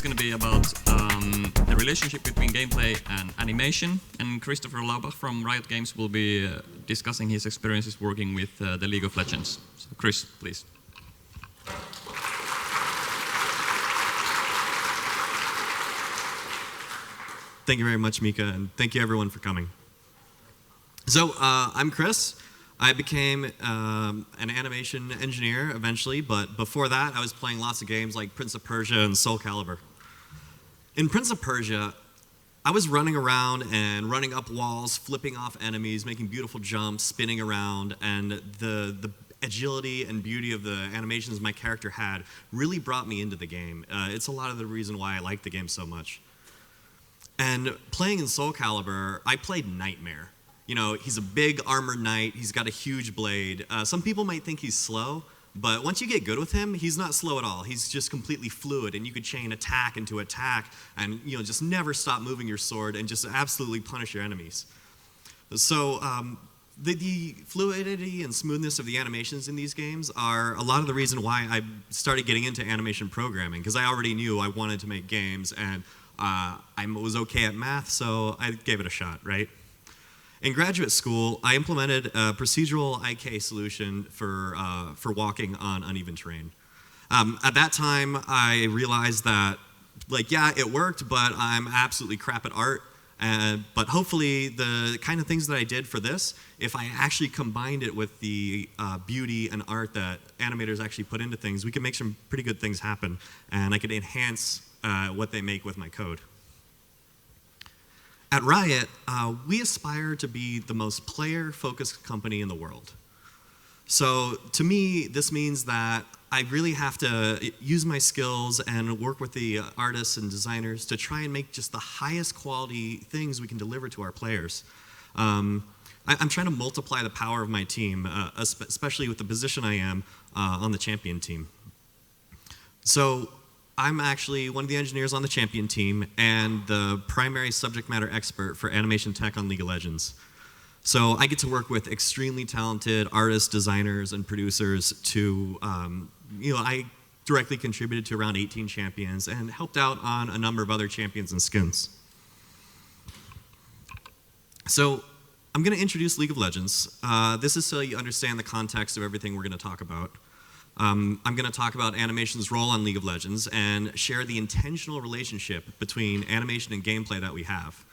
going to be about the relationship between gameplay and animation. And Christopher Laubach from Riot Games will be discussing his experiences working with the League of Legends. So Chris, please. Thank you very much, Mika, and thank you everyone for coming. So I'm Chris. I became an animation engineer eventually, but before that I was playing lots of games like Prince of Persia and Soul Calibur. In Prince of Persia, I was running around and running up walls, flipping off enemies, making beautiful jumps, spinning around, and the agility and beauty of the animations my character had really brought me into the game. It's a lot of the reason why I like the game so much. And playing in Soul Calibur, I played Nightmare. You know, he's a big armored knight, he's got a huge blade. Some people might think he's slow, but once you get good with him, he's not slow at all. He's just completely fluid, and you could chain attack into attack and, you know, just never stop moving your sword and just absolutely punish your enemies. So the fluidity and smoothness of the animations in these games are a lot of the reason why I started getting into animation programming, because I already knew I wanted to make games, and I was okay at math, so I gave it a shot, right? In graduate school, I implemented a procedural IK solution for walking on uneven terrain. At that time, I realized that, like, yeah, it worked, but I'm absolutely crap at art. But hopefully, the kind of things that I did for this, if I actually combined it with the beauty and art that animators actually put into things, we could make some pretty good things happen, and I could enhance what they make with my code. At Riot, we aspire to be the most player-focused company in the world. So to me, this means that I really have to use my skills and work with the artists and designers to try and make just the highest quality things we can deliver to our players. I'm trying to multiply the power of my team, especially with the position I am on the champion team. So I'm actually one of the engineers on the champion team and the primary subject matter expert for animation tech on League of Legends. So I get to work with extremely talented artists, designers, and producers to, I directly contributed to around 18 champions and helped out on a number of other champions and skins. So I'm going to introduce League of Legends. This is so you understand the context of everything we're going to talk about. I'm going to talk about animation's role on League of Legends and share the intentional relationship between animation and gameplay that we have.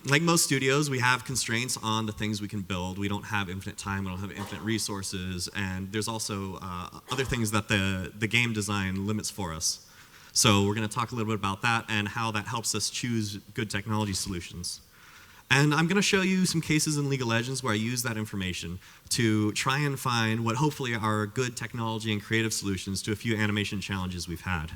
Like most studios, we have constraints on the things we can build. We don't have infinite time, we don't have infinite resources, and there's also other things that the game design limits for us. So we're going to talk a little bit about that and how that helps us choose good technology solutions. And I'm going to show you some cases in League of Legends where I use that information to try and find what hopefully are good technology and creative solutions to a few animation challenges we've had.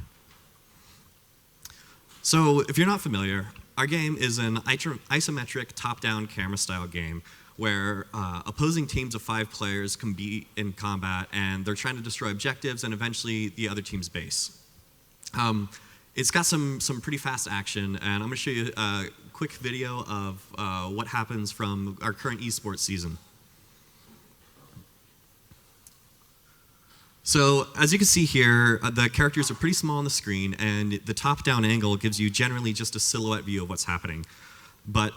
So if you're not familiar, our game is an isometric top-down camera-style game where opposing teams of 5 players compete in combat, and they're trying to destroy objectives and eventually the other team's base. It's got some pretty fast action, and I'm going to show you a quick video of what happens from our current esports season. So as you can see here, the characters are pretty small on the screen, and the top-down angle gives you generally just a silhouette view of what's happening. But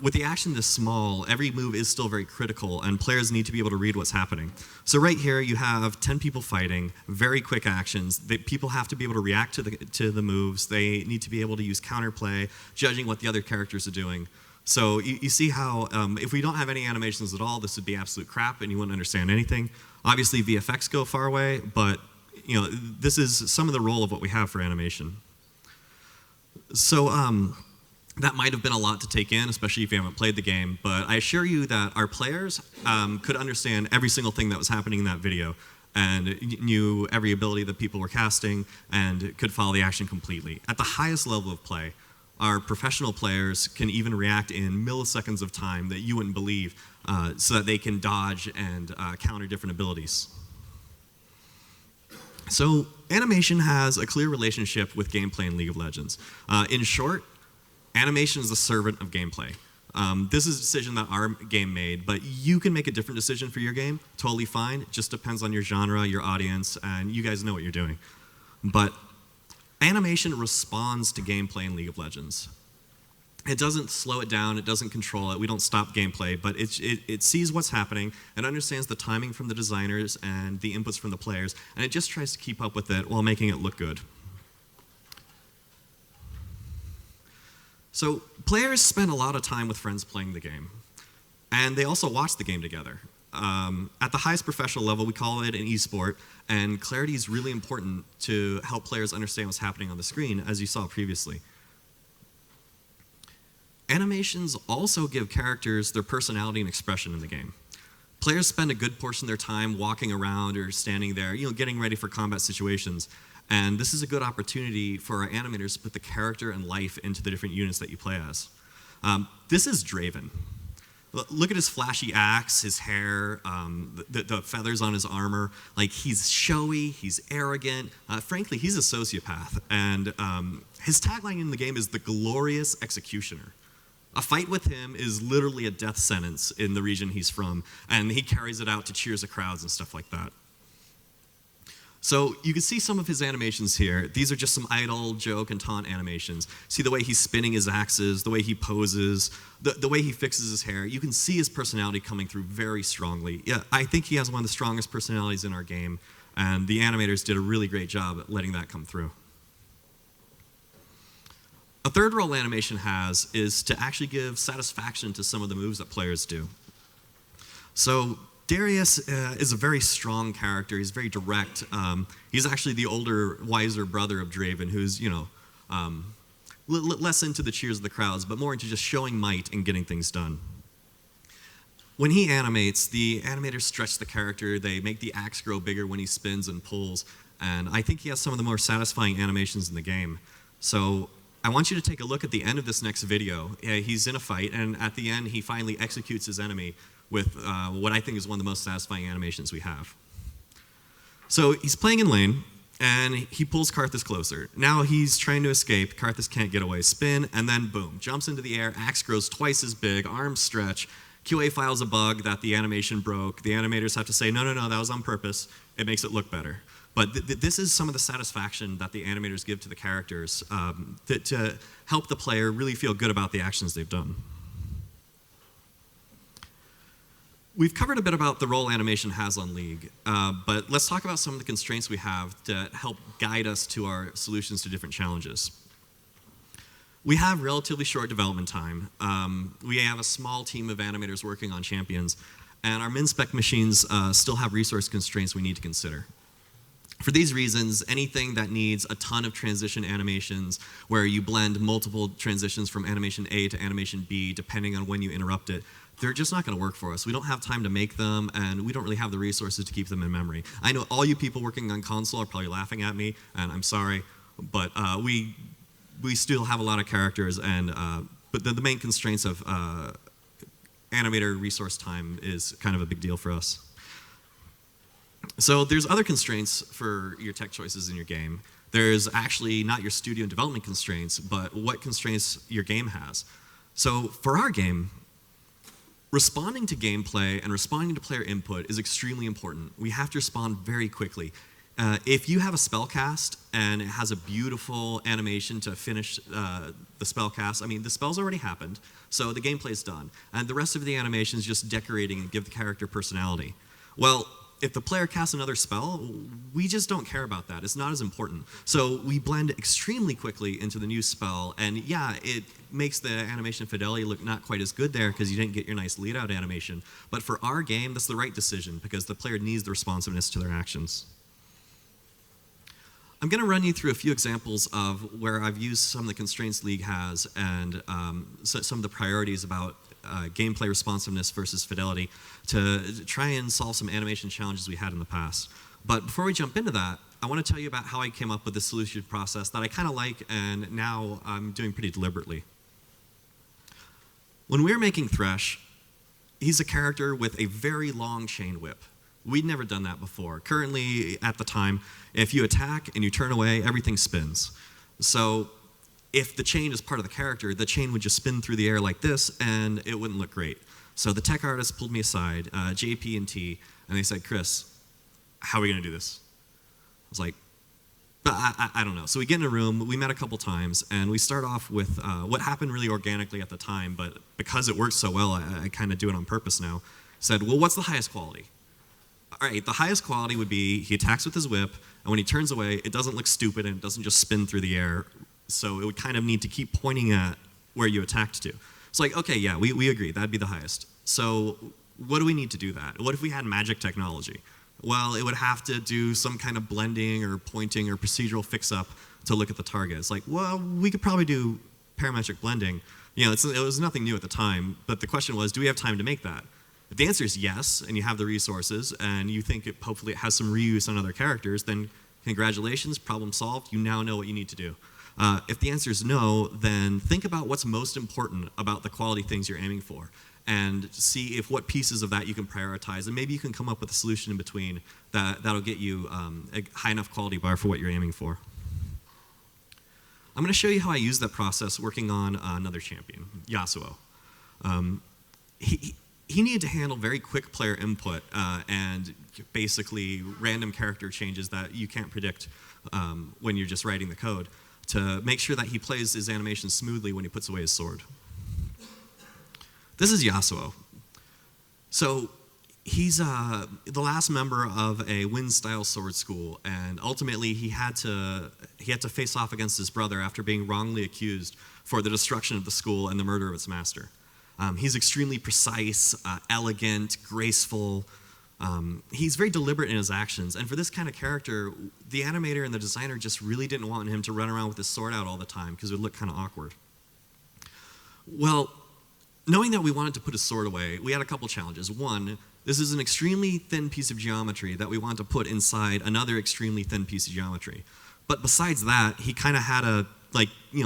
with the action this small, every move is still very critical, and players need to be able to read what's happening. So right here, you have 10 people fighting, very quick actions. People have to be able to react to the moves. They need to be able to use counterplay, judging what the other characters are doing. So you see how if we don't have any animations at all, this would be absolute crap, and you wouldn't understand anything. Obviously, VFX go far away, but this is some of the role of what we have for animation. So that might have been a lot to take in, especially if you haven't played the game, but I assure you that our players could understand every single thing that was happening in that video and knew every ability that people were casting and could follow the action completely. At the highest level of play, our professional players can even react in milliseconds of time that you wouldn't believe so that they can dodge and counter different abilities. So animation has a clear relationship with gameplay in League of Legends. In short, animation is the servant of gameplay. This is a decision that our game made, but you can make a different decision for your game, totally fine. It just depends on your genre, your audience, and you guys know what you're doing. But Animation responds to gameplay in League of Legends. It doesn't slow it down, it doesn't control it, we don't stop gameplay, but it sees what's happening, it understands the timing from the designers and the inputs from the players, and it just tries to keep up with it while making it look good. So players spend a lot of time with friends playing the game, and they also watch the game together. At the highest professional level, we call it an esport, and clarity is really important to help players understand what's happening on the screen, as you saw previously. Animations also give characters their personality and expression in the game. Players spend a good portion of their time walking around or standing there, getting ready for combat situations. And this is a good opportunity for our animators to put the character and life into the different units that you play as. This is Draven. Look at his flashy axe, his hair, the feathers on his armor. Like, he's showy, he's arrogant. Frankly, he's a sociopath. And his tagline in the game is the glorious executioner. A fight with him is literally a death sentence in the region he's from, and he carries it out to cheers of crowds and stuff like that. So you can see some of his animations here. These are just some idle joke and taunt animations. See the way he's spinning his axes, the way he poses, the way he fixes his hair. You can see his personality coming through very strongly. Yeah, I think he has one of the strongest personalities in our game, and the animators did a really great job at letting that come through. A third role animation has is to actually give satisfaction to some of the moves that players do. So Darius is a very strong character. He's very direct. He's actually the older, wiser brother of Draven, who's, less into the cheers of the crowds, but more into just showing might and getting things done. When he animates, the animators stretch the character. They make the axe grow bigger when he spins and pulls. And I think he has some of the more satisfying animations in the game. So I want you to take a look at the end of this next video. He's in a fight, and at the end, he finally executes his enemy with what I think is one of the most satisfying animations we have. So he's playing in lane, and he pulls Karthus closer. Now he's trying to escape. Karthus can't get away. Spin, and then boom, jumps into the air. Axe grows twice as big. Arms stretch. QA files a bug that the animation broke. The animators have to say, no, that was on purpose. It makes it look better. But this is some of the satisfaction that the animators give to the characters to help the player really feel good about the actions they've done. We've covered a bit about the role animation has on League, but let's talk about some of the constraints we have to help guide us to our solutions to different challenges. We have relatively short development time. We have a small team of animators working on champions, and our min-spec machines still have resource constraints we need to consider. For these reasons, anything that needs a ton of transition animations, where you blend multiple transitions from animation A to animation B, depending on when you interrupt it, they're just not going to work for us. We don't have time to make them, and we don't really have the resources to keep them in memory. I know all you people working on console are probably laughing at me, and I'm sorry, but we still have a lot of characters, and but the main constraints of animator resource time is kind of a big deal for us. So there's other constraints for your tech choices in your game. There's actually not your studio development constraints, but what constraints your game has. So for our game, responding to gameplay and responding to player input is extremely important. We have to respond very quickly. If you have a spell cast and it has a beautiful animation to finish the spell cast, I mean, the spell's already happened, so the gameplay's done. And the rest of the animation is just decorating and give the character personality. Well, if the player casts another spell, we just don't care about that. It's not as important. So we blend extremely quickly into the new spell, and yeah, it makes the animation fidelity look not quite as good there because you didn't get your nice lead-out animation. But for our game, that's the right decision because the player needs the responsiveness to their actions. I'm going to run you through a few examples of where I've used some of the constraints League has and some of the priorities about gameplay responsiveness versus fidelity to try and solve some animation challenges we had in the past. But before we jump into that, I want to tell you about how I came up with this solution process that I kind of like and now I'm doing pretty deliberately. When we were making Thresh, he's a character with a very long chain whip. We'd never done that before. Currently, at the time, if you attack and you turn away, everything spins. So if the chain is part of the character, the chain would just spin through the air like this, and it wouldn't look great. So the tech artist pulled me aside, JP and T, and they said, Chris, how are we going to do this? I was like, But I don't know. So we get in a room, we met a couple times, and we start off with what happened really organically at the time, but because it worked so well, I kind of do it on purpose now. Said, well, what's the highest quality? All right, the highest quality would be he attacks with his whip, and when he turns away, it doesn't look stupid and it doesn't just spin through the air. So it would kind of need to keep pointing at where you attacked to. It's like, okay, yeah, we agree, that'd be the highest. So what do we need to do that? What if we had magic technology? Well, it would have to do some kind of blending or pointing or procedural fix-up to look at the target. It's like, well, we could probably do parametric blending. You know, it was nothing new at the time, but the question was, do we have time to make that? If the answer is yes, and you have the resources, and you think hopefully it has some reuse on other characters, then congratulations, problem solved, you now know what you need to do. If the answer is no, then think about what's most important about the quality things you're aiming for, and see if what pieces of that you can prioritize, and maybe you can come up with a solution in between that'll get you a high enough quality bar for what you're aiming for. I'm going to show you how I use that process working on another champion, Yasuo. He needed to handle very quick player input and basically random character changes that you can't predict when you're just writing the code to make sure that he plays his animation smoothly when he puts away his sword. This is Yasuo. So he's the last member of a Wind-style sword school, and ultimately he had to face off against his brother after being wrongly accused for the destruction of the school and the murder of its master. He's extremely precise, elegant, graceful. He's very deliberate in his actions, and for this kind of character, the animator and the designer just really didn't want him to run around with his sword out all the time because it would look kind of awkward. Well, knowing that we wanted to put his sword away, we had a couple challenges. One, this is an extremely thin piece of geometry that we want to put inside another extremely thin piece of geometry. But besides that, he kind of had a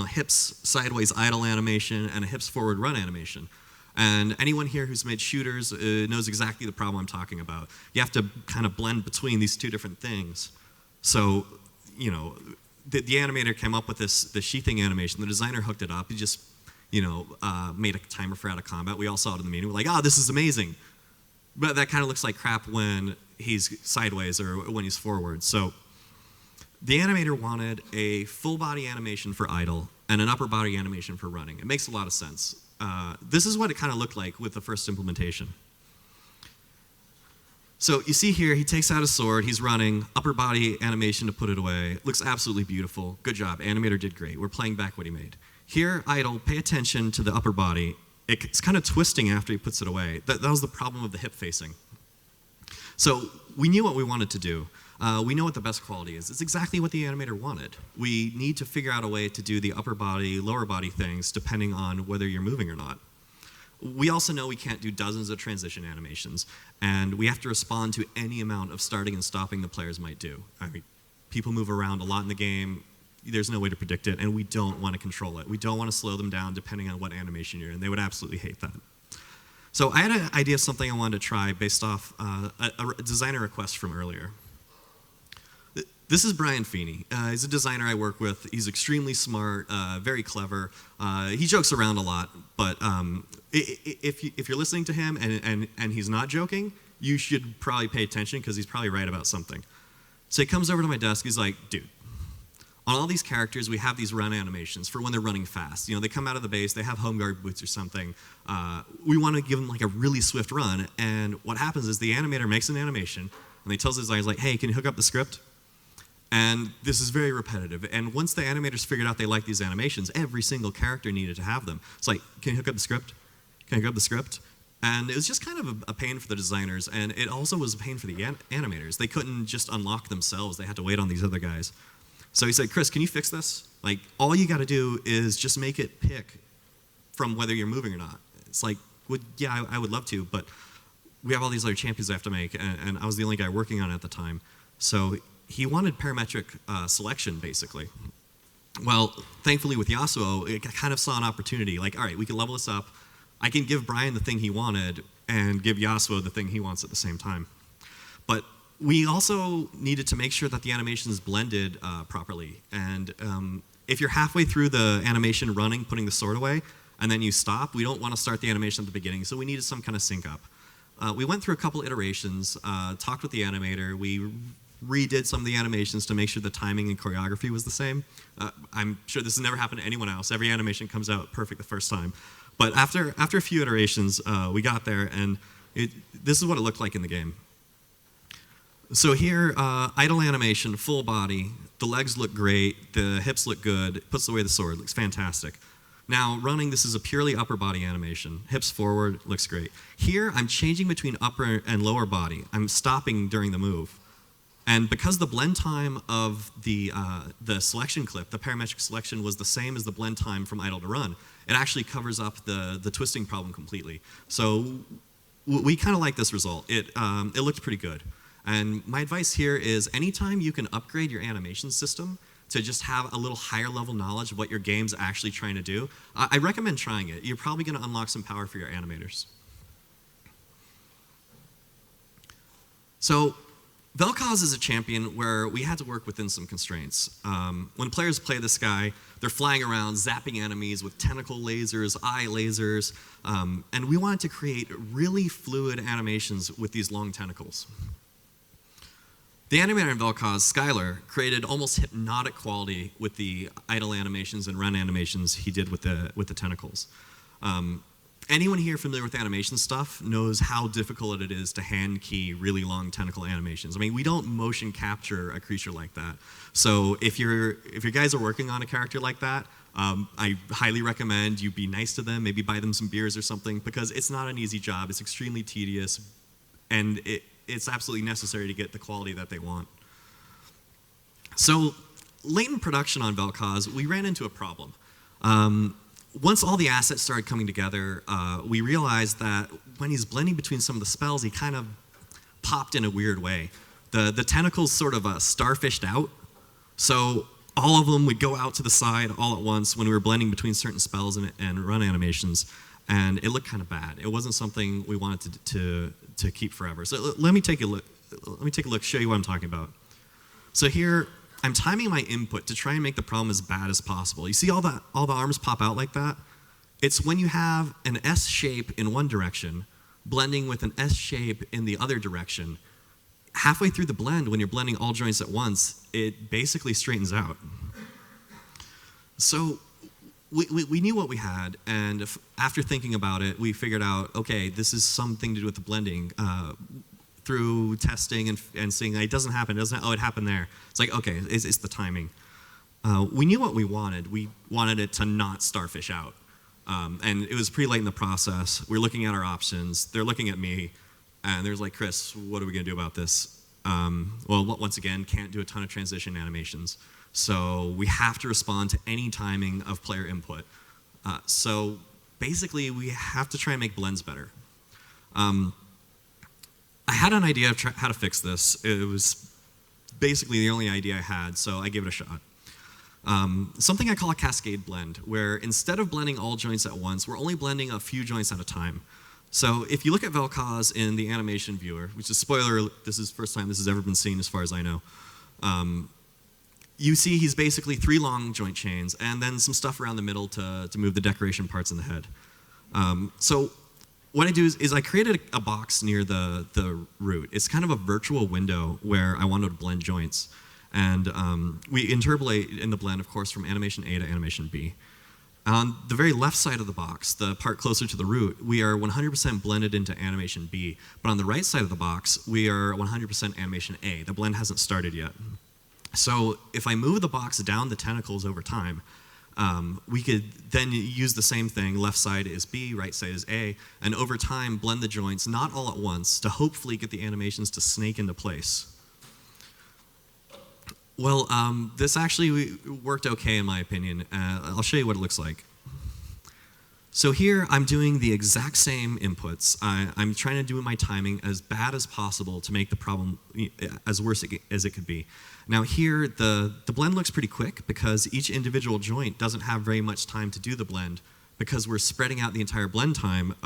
hips sideways idle animation and a hips forward run animation. And anyone here who's made shooters knows exactly the problem I'm talking about. You have to kind of blend between these two different things. So, you know, the animator came up with the sheathing animation. The designer hooked it up. He just, made a timer for out of combat. We all saw it in the meeting. We're like, this is amazing. But that kind of looks like crap when he's sideways or when he's forward. So the animator wanted a full body animation for idle and an upper body animation for running. It makes a lot of sense. This is what it kind of looked like with the first implementation. So you see here, he takes out his sword, he's running, upper body animation to put it away. Looks absolutely beautiful. Good job, animator did great. We're playing back what he made. Here, idle, pay attention to the upper body. It's kind of twisting after he puts it away. That was the problem of the hip facing. So we knew what we wanted to do. We know what the best quality is. It's exactly what the animator wanted. We need to figure out a way to do the upper body, lower body things depending on whether you're moving or not. We also know we can't do dozens of transition animations, and we have to respond to any amount of starting and stopping the players might do. I mean, people move around a lot in the game. There's no way to predict it, and we don't want to control it. We don't want to slow them down depending on what animation you're in. They would absolutely hate that. So I had an idea of something I wanted to try based off a designer request from earlier. This is Brian Feeney. He's a designer I work with. He's extremely smart, very clever. He jokes around a lot, but if you're listening to him and he's not joking, you should probably pay attention because he's probably right about something. So he comes over to my desk. He's like, dude, on all these characters, we have these run animations for when they're running fast. You know, they come out of the base, they have home guard boots or something. We want to give them like a really swift run, and what happens is the animator makes an animation, and he tells his designers like, hey, can you hook up the script? And this is very repetitive. And once the animators figured out they liked these animations, every single character needed to have them. It's like, can you hook up the script? Can I hook up the script? And it was just kind of a pain for the designers, and it also was a pain for the animators. They couldn't just unlock themselves. They had to wait on these other guys. So he said, Chris, can you fix this? Like, all you got to do is just make it pick from whether you're moving or not. It's like, well, yeah, I would love to, but we have all these other champions I have to make, and I was the only guy working on it at the time. So he wanted parametric selection, basically. Well, thankfully with Yasuo, it kind of saw an opportunity. Like, all right, we can level this up. I can give Brian the thing he wanted and give Yasuo the thing he wants at the same time. But we also needed to make sure that the animation is blended properly. And if you're halfway through the animation running, putting the sword away, and then you stop, we don't want to start the animation at the beginning, so we needed some kind of sync up. We went through a couple iterations, talked with the animator. We redid some of the animations to make sure the timing and choreography was the same. I'm sure this has never happened to anyone else. Every animation comes out perfect the first time. But after a few iterations, we got there, and this is what it looked like in the game. So here, idle animation, full body. The legs look great. The hips look good. It puts away the sword. Looks fantastic. Now, running, this is a purely upper body animation. Hips forward, looks great. Here, I'm changing between upper and lower body. I'm stopping during the move. And because the blend time of the selection clip, the parametric selection, was the same as the blend time from idle to run, it actually covers up the twisting problem completely. So we kind of like this result. It looked pretty good. And my advice here is anytime you can upgrade your animation system to just have a little higher level knowledge of what your game's actually trying to do, I recommend trying it. You're probably going to unlock some power for your animators. So Vel'Koz is a champion where we had to work within some constraints. When players play this guy, they're flying around, zapping enemies with tentacle lasers, eye lasers, and we wanted to create really fluid animations with these long tentacles. The animator in Vel'Koz, Skylar, created almost hypnotic quality with the idle animations and run animations he did with the tentacles. Anyone here familiar with animation stuff knows how difficult it is to hand key really long tentacle animations. I mean, we don't motion capture a creature like that. So if you guys are working on a character like that, I highly recommend you be nice to them, maybe buy them some beers or something, because it's not an easy job. It's extremely tedious, and it's absolutely necessary to get the quality that they want. So late in production on Vel'Koz, we ran into a problem. Once all the assets started coming together, we realized that when he's blending between some of the spells, he kind of popped in a weird way. The tentacles sort of starfished out, so all of them would go out to the side all at once when we were blending between certain spells and run animations, and it looked kind of bad. It wasn't something we wanted to keep forever. So let me take a look, show you what I'm talking about. So here, I'm timing my input to try and make the problem as bad as possible. You see all the arms pop out like that? It's when you have an S shape in one direction blending with an S shape in the other direction. Halfway through the blend, when you're blending all joints at once, it basically straightens out. So we knew what we had, and after thinking about it, we figured out, okay, this is something to do with the blending. Through testing and seeing it doesn't happen, oh, it happened there. It's like, okay, it's the timing. We knew what we wanted. We wanted it to not starfish out. And it was pretty late in the process. We're looking at our options. They're looking at me, and they're like, Chris, what are we going to do about this? Well, once again, can't do a ton of transition animations. So we have to respond to any timing of player input. So basically, we have to try and make blends better. I had an idea of how to fix this. It was basically the only idea I had, so I gave it a shot. Something I call a Cascade Blend, where instead of blending all joints at once, we're only blending a few joints at a time. So if you look at Vel'Koz in the animation viewer, which is spoiler, this is the first time this has ever been seen as far as I know, you see he's basically 3 long joint chains and then some stuff around the middle to move the decoration parts in the head. So what I do is I created a box near the root. It's kind of a virtual window where I wanted to blend joints. And we interpolate in the blend, of course, from animation A to animation B. On the very left side of the box, the part closer to the root, we are 100% blended into animation B. But on the right side of the box, we are 100% animation A. The blend hasn't started yet. So if I move the box down the tentacles over time, we could then use the same thing. Left side is B, right side is A, and over time blend the joints, not all at once, to hopefully get the animations to snake into place. Well, this actually worked okay in my opinion. I'll show you what it looks like. So here I'm doing the exact same inputs. I'm trying to do my timing as bad as possible to make the problem as worse as it could be. Now here, the blend looks pretty quick because each individual joint doesn't have very much time to do the blend because we're spreading out the entire blend time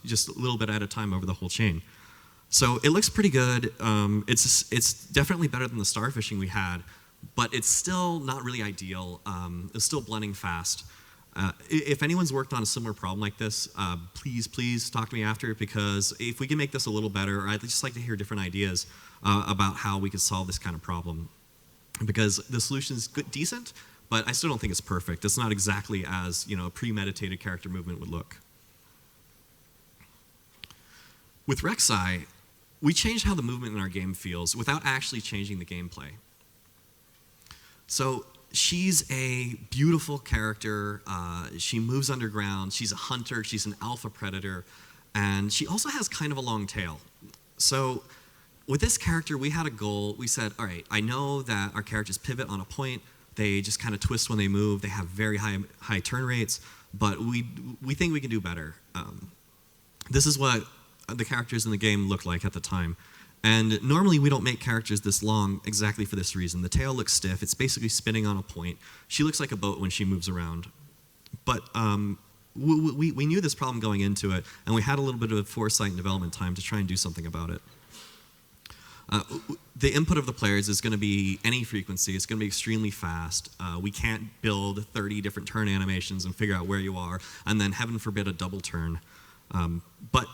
just a little bit at a time over the whole chain. So it looks pretty good. It's definitely better than the starfishing we had, but it's still not really ideal. It's still blending fast. If anyone's worked on a similar problem like this, please talk to me after, because if we can make this a little better, or I'd just like to hear different ideas, about how we could solve this kind of problem. Because the solution is decent, but I still don't think it's perfect. It's not exactly as a premeditated character movement would look. With Rek'Sai, we changed how the movement in our game feels without actually changing the gameplay. So she's a beautiful character. She moves underground. She's a hunter. She's an alpha predator. And she also has kind of a long tail. So with this character, we had a goal. We said, all right, I know that our characters pivot on a point. They just kind of twist when they move. They have very high turn rates. But we think we can do better. This is what the characters in the game looked like at the time. And normally we don't make characters this long exactly for this reason. The tail looks stiff. It's basically spinning on a point. She looks like a boat when she moves around. But we knew this problem going into it, and we had a little bit of foresight and development time to try and do something about it. The input of the players is going to be any frequency. It's going to be extremely fast. We can't build 30 different turn animations and figure out where you are, and then heaven forbid a double turn. But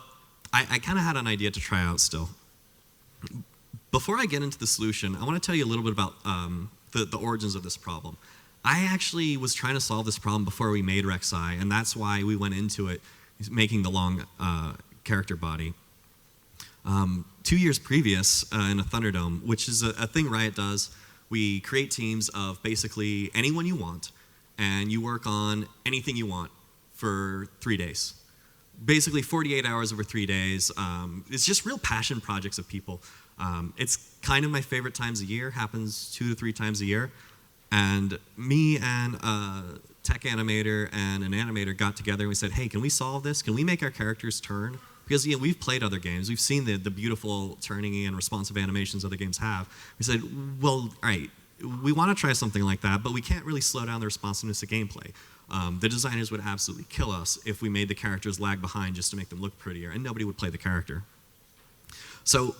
I kind of had an idea to try out still. Before I get into the solution, I want to tell you a little bit about the origins of this problem. I actually was trying to solve this problem before we made Rek'Sai, and that's why we went into it making the long character body. 2 years previous in a Thunderdome, which is a thing Riot does, we create teams of basically anyone you want, and you work on anything you want for 3 days. Basically 48 hours over 3 days. It's just real passion projects of people. It's kind of my favorite times a year, happens 2 to 3 times a year. And me and a tech animator and an animator got together and we said, hey, can we solve this? Can we make our characters turn? Because we've played other games. We've seen the beautiful turning and responsive animations other games have. We said, well, all right, we want to try something like that, but we can't really slow down the responsiveness of gameplay. The designers would absolutely kill us if we made the characters lag behind just to make them look prettier, and nobody would play the character. So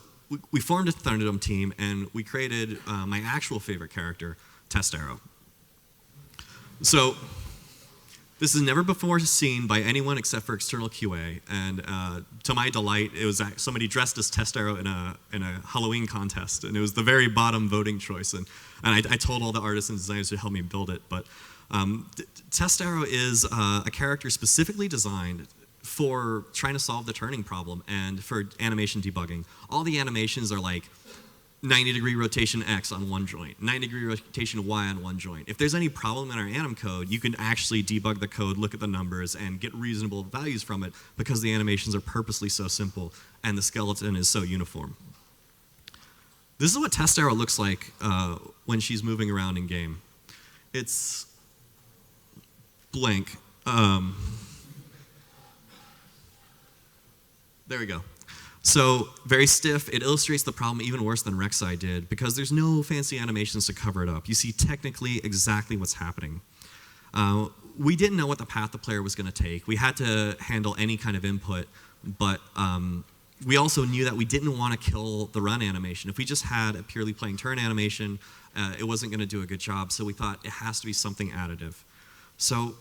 we formed a Thunderdome team, and we created my actual favorite character, Test Arrow. So this is never before seen by anyone except for external QA, and to my delight, it was somebody dressed as Test Arrow in a Halloween contest, and it was the very bottom voting choice, and I told all the artists and designers to help me build it, but Test Arrow is a character specifically designed for trying to solve the turning problem and for animation debugging. All the animations are like 90-degree rotation X on one joint, 90-degree rotation Y on one joint. If there's any problem in our anim code, you can actually debug the code, look at the numbers, and get reasonable values from it because the animations are purposely so simple and the skeleton is so uniform. This is what Test Arrow looks like when she's moving around in game. It's blank. There we go. So very stiff. It illustrates the problem even worse than Rek'Sai did because there's no fancy animations to cover it up. You see technically exactly what's happening. We didn't know what the path the player was going to take. We had to handle any kind of input, but we also knew that we didn't want to kill the run animation. If we just had a purely playing turn animation, it wasn't going to do a good job, so we thought it has to be something additive. So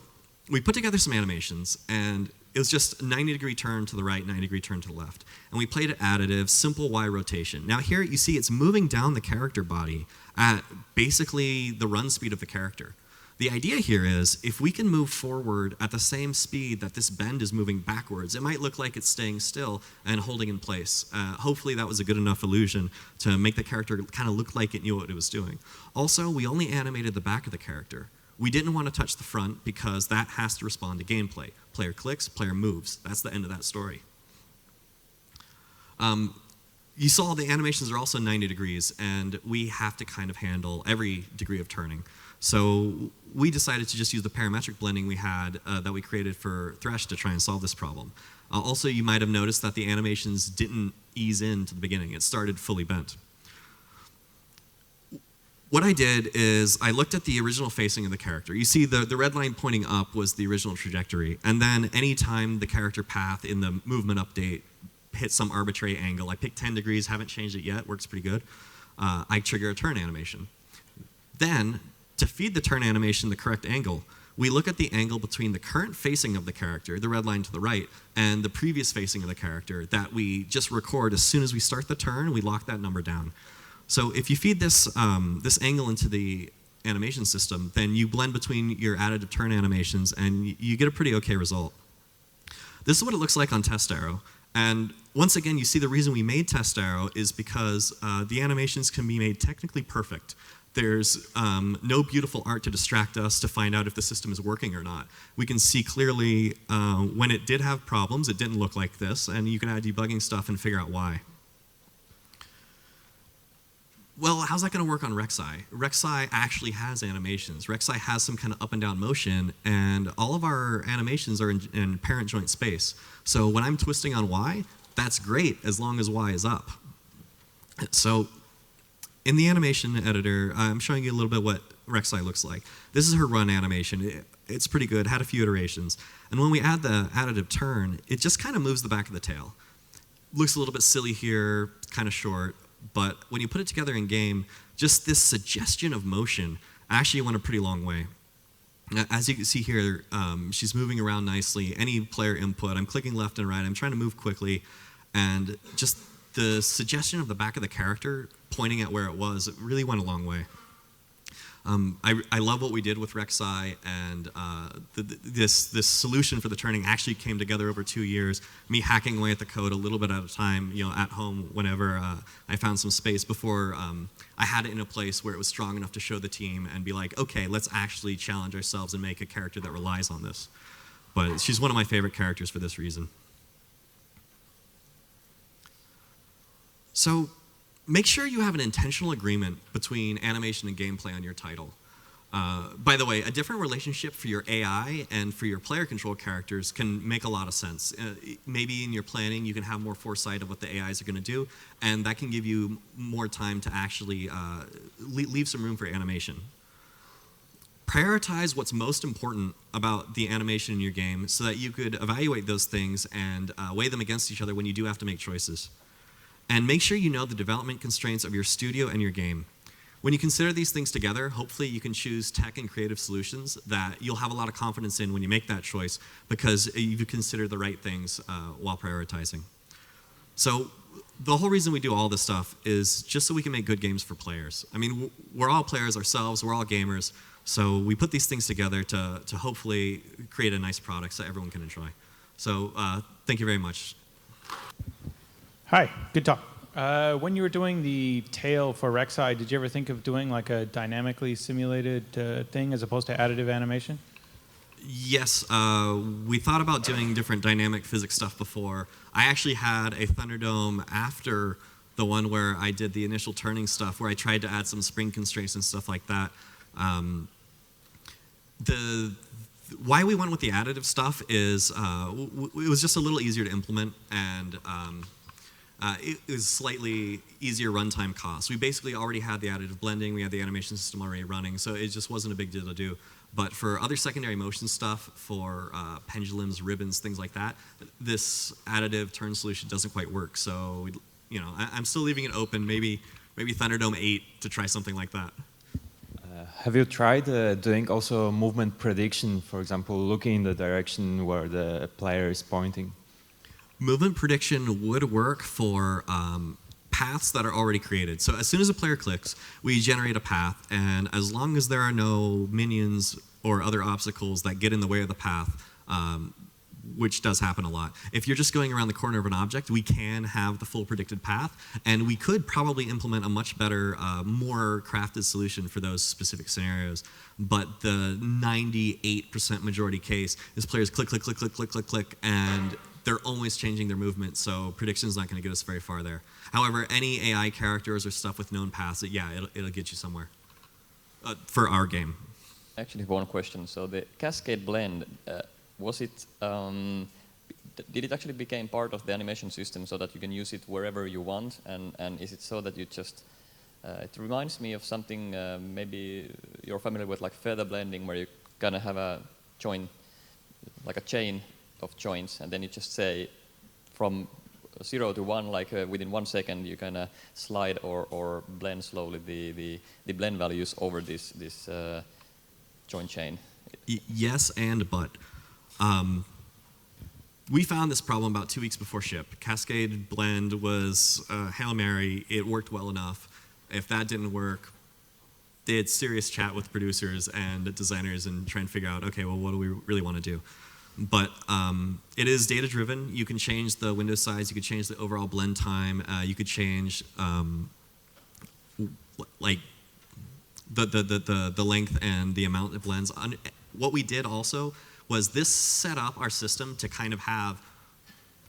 we put together some animations, and it was just a 90-degree turn to the right, 90-degree turn to the left. And we played it additive, simple Y rotation. Now here you see it's moving down the character body at basically the run speed of the character. The idea here is if we can move forward at the same speed that this bend is moving backwards, it might look like it's staying still and holding in place. Hopefully that was a good enough illusion to make the character kind of look like it knew what it was doing. Also, we only animated the back of the character. We didn't want to touch the front because that has to respond to gameplay. Player clicks, player moves. That's the end of that story. You saw the animations are also 90 degrees, and we have to kind of handle every degree of turning. So we decided to just use the parametric blending we had that we created for Thresh to try and solve this problem. Also, you might have noticed that the animations didn't ease into the beginning. It started fully bent. What I did is I looked at the original facing of the character. You see the red line pointing up was the original trajectory. And then anytime the character path in the movement update hit some arbitrary angle, I picked 10 degrees, haven't changed it yet, works pretty good, I trigger a turn animation. Then, to feed the turn animation the correct angle, we look at the angle between the current facing of the character, the red line to the right, and the previous facing of the character that we just record as soon as we start the turn. We lock that number down. So if you feed this, this angle into the animation system, then you blend between your additive turn animations, and you get a pretty okay result. This is what it looks like on Test Arrow. And once again, you see the reason we made Test Arrow is because the animations can be made technically perfect. There's no beautiful art to distract us to find out if the system is working or not. We can see clearly when it did have problems, it didn't look like this, and you can add debugging stuff and figure out why. Well, how's that going to work on Rek'Sai? Rek'Sai actually has animations. Rek'Sai has some kind of up and down motion, and all of our animations are in parent joint space. So when I'm twisting on Y, that's great as long as Y is up. So in the animation editor, I'm showing you a little bit what Rek'Sai looks like. This is her run animation. It's pretty good, had a few iterations. And when we add the additive turn, it just kind of moves the back of the tail. Looks a little bit silly here, kind of short. But when you put it together in game, just this suggestion of motion actually went a pretty long way. As you can see here, she's moving around nicely. Any player input, I'm clicking left and right. I'm trying to move quickly. And just the suggestion of the back of the character pointing at where it was, it really went a long way. I love what we did with Rek'Sai, and this solution for the turning actually came together over 2 years. Me hacking away at the code a little bit at a time, at home whenever I found some space before I had it in a place where it was strong enough to show the team and be like, okay, let's actually challenge ourselves and make a character that relies on this. But she's one of my favorite characters for this reason. So make sure you have an intentional agreement between animation and gameplay on your title. By the way, a different relationship for your AI and for your player control characters can make a lot of sense. Maybe in your planning, you can have more foresight of what the AIs are going to do, and that can give you more time to actually leave some room for animation. Prioritize what's most important about the animation in your game so that you could evaluate those things and weigh them against each other when you do have to make choices. And make sure you know the development constraints of your studio and your game. When you consider these things together, hopefully you can choose tech and creative solutions that you'll have a lot of confidence in when you make that choice because you've considered the right things while prioritizing. So the whole reason we do all this stuff is just so we can make good games for players. I mean, we're all players ourselves, we're all gamers, so we put these things together to hopefully create a nice product so everyone can enjoy. So thank you very much. Hi, good talk. When you were doing the tail for Rek'Sai, did you ever think of doing like a dynamically simulated thing as opposed to additive animation? Yes, we thought about doing different dynamic physics stuff before. I actually had a Thunderdome after the one where I did the initial turning stuff, where I tried to add some spring constraints and stuff like that. Why we went with the additive stuff is it was just a little easier to implement, and it was slightly easier runtime costs. We basically already had the additive blending, we had the animation system already running, so it just wasn't a big deal to do. But for other secondary motion stuff, for pendulums, ribbons, things like that, this additive turn solution doesn't quite work. So, I'm still leaving it open. Maybe Thunderdome 8 to try something like that. Have you tried doing also movement prediction, for example, looking in the direction where the player is pointing? Movement prediction would work for paths that are already created. So as soon as a player clicks, we generate a path, and as long as there are no minions or other obstacles that get in the way of the path, which does happen a lot. If you're just going around the corner of an object, we can have the full predicted path, and we could probably implement a much better, more crafted solution for those specific scenarios. But the 98% majority case is players click, click, click, click, click, click, click, and they're always changing their movement, so prediction's not going to get us very far there. However, any AI characters or stuff with known paths, it'll get you somewhere for our game. Actually, one question. So the Cascade Blend, was it? Did it actually become part of the animation system so that you can use it wherever you want? And is it so that you just? It reminds me of something. Maybe you're familiar with like feather blending, where you kind of have a join, like a chain of joints, and then you just say from 0 to 1, like within 1 second, you kind of slide or blend slowly the blend values over this joint chain. Yes and but. We found this problem about 2 weeks before ship. Cascade Blend was Hail Mary. It worked well enough. If that didn't work, they had serious chat with producers and designers and try and figure out, okay, well, what do we really want to do? But it is data driven. You can change the window size. You could change the overall blend time. You could change like the length and the amount it blends. What we did also was this set up our system to kind of have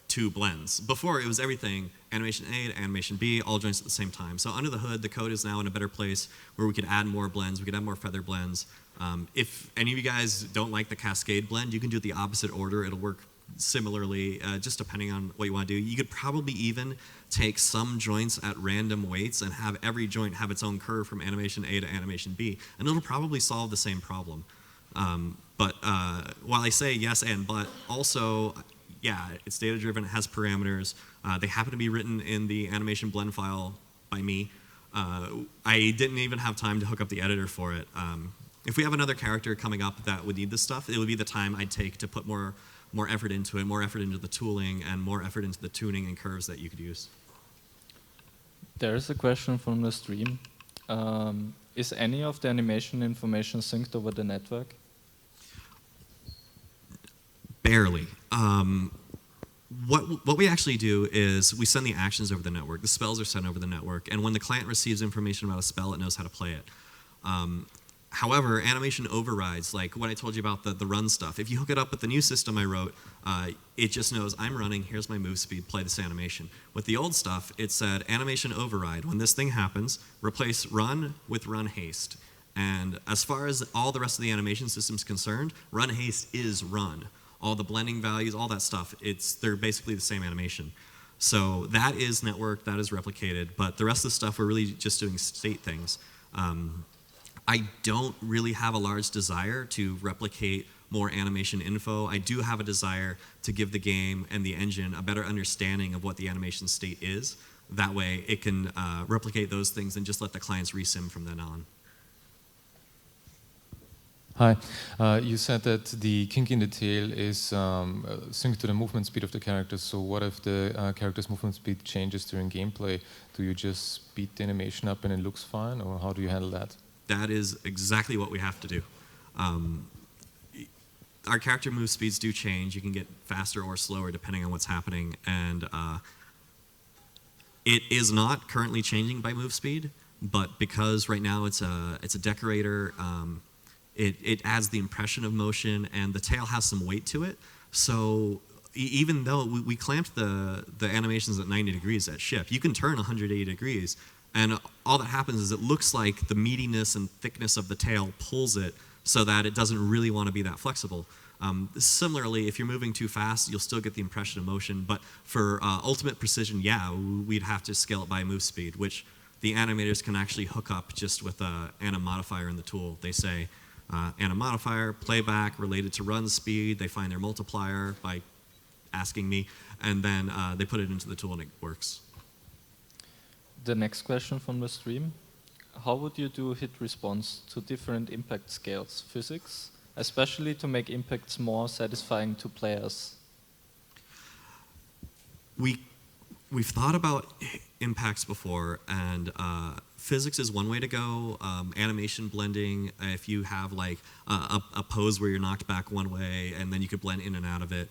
2 blends. Before, it was everything, animation A to animation B, all joints at the same time. So under the hood, the code is now in a better place where we could add more blends, we could add more feather blends. If any of you guys don't like the Cascade Blend, you can do it the opposite order. It'll work similarly, just depending on what you want to do. You could probably even take some joints at random weights and have every joint have its own curve from animation A to animation B, and it'll probably solve the same problem. But while I say yes and but, also, yeah, it's data driven, it has parameters. They happen to be written in the animation blend file by me. I didn't even have time to hook up the editor for it. If we have another character coming up that would need this stuff, it would be the time I'd take to put more effort into it, more effort into the tooling, and more effort into the tuning and curves that you could use. There is a question from the stream. Is any of the animation information synced over the network? Barely. What we actually do is we send the actions over the network. The spells are sent over the network, and when the client receives information about a spell, it knows how to play it. However, animation overrides, like what I told you about the run stuff. If you hook it up with the new system I wrote, it just knows I'm running, here's my move speed, play this animation. With the old stuff, it said animation override. When this thing happens, replace run with run haste. And as far as all the rest of the animation system's concerned, run haste is run. All the blending values, all that stuff, they're basically the same animation. So that is networked, that is replicated, but the rest of the stuff, we're really just doing state things. I don't really have a large desire to replicate more animation info. I do have a desire to give the game and the engine a better understanding of what the animation state is. That way it can replicate those things and just let the clients resim from then on. Hi. You said that the kink in the tail is synced to the movement speed of the characters. So what if the character's movement speed changes during gameplay? Do you just speed the animation up and it looks fine, or how do you handle that? That is exactly what we have to do. Our character move speeds do change. You can get faster or slower depending on what's happening, and it is not currently changing by move speed, but because right now it's a decorator, it adds the impression of motion, and the tail has some weight to it. So even though we clamped the animations at 90 degrees at ship, you can turn 180 degrees, and all that happens is it looks like the meatiness and thickness of the tail pulls it so that it doesn't really want to be that flexible. Similarly, if you're moving too fast, you'll still get the impression of motion, but for ultimate precision, yeah, we'd have to scale it by move speed, which the animators can actually hook up just with an anim modifier in the tool. They say, anim modifier, playback related to run speed, they find their multiplier by asking me, and then they put it into the tool and it works. The next question from the stream. How would you do hit response to different impact scales, physics, especially to make impacts more satisfying to players? We've thought about impacts before, and physics is one way to go. Animation blending, if you have like a pose where you're knocked back one way and then you could blend in and out of it.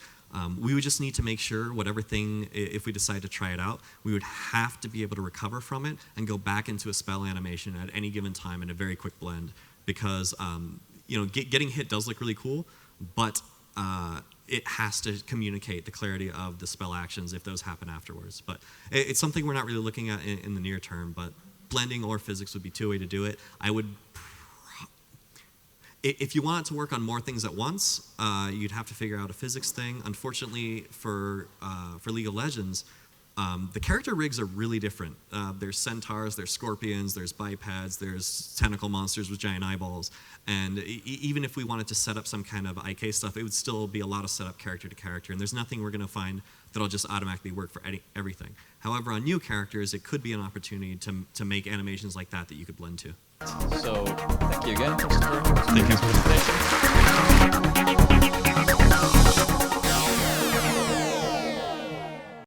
We would just need to make sure whatever thing, if we decide to try it out, we would have to be able to recover from it and go back into a spell animation at any given time in a very quick blend. Because getting hit does look really cool, but it has to communicate the clarity of the spell actions if those happen afterwards. But it's something we're not really looking at in the near term, but blending or physics would be two ways to do it. If you want it to work on more things at once, you'd have to figure out a physics thing. Unfortunately, for League of Legends, The character rigs are really different. There's centaurs, there's scorpions, there's bipads, there's tentacle monsters with giant eyeballs. And even if we wanted to set up some kind of IK stuff, it would still be a lot of setup character to character. And there's nothing we're going to find that'll just automatically work for everything. However, on new characters, it could be an opportunity to make animations like that you could blend to. So, thank you again, Christopher. Thank you.